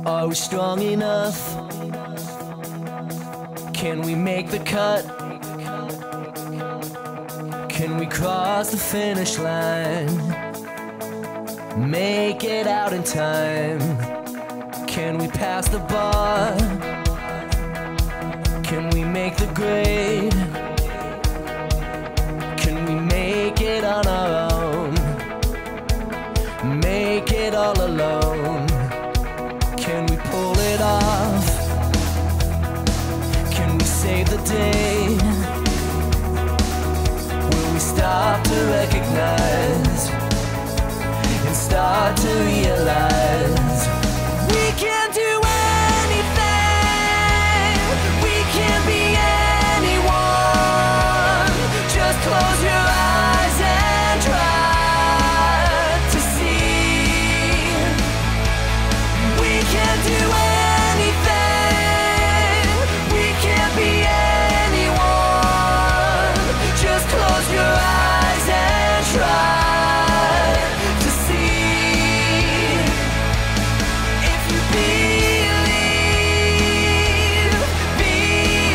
Are we strong enough? Can we make the cut? Can we cross the finish line? Make it out in time? Can we pass the bar? Can we make the grade? Can we make it on our own? Make it all alone? Can we pull it off? Can we save the day? Will we stop to recognize and start to realize we can do anything, we can be anyone? Just close your eyes and try to see we can do anything, we can be anyone. Just close your eyes and try to see. If you believe, believe.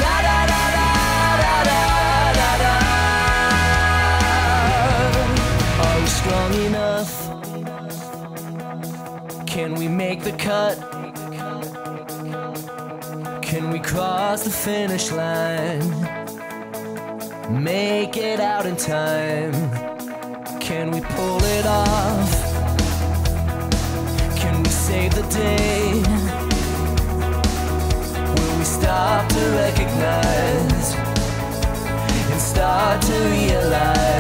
La da da da da da da da. Are we strong enough? Can we make the cut? Can we cross the finish line? Make it out in time? Can we pull it off? Can we save the day? Will we stop to recognize and start to realize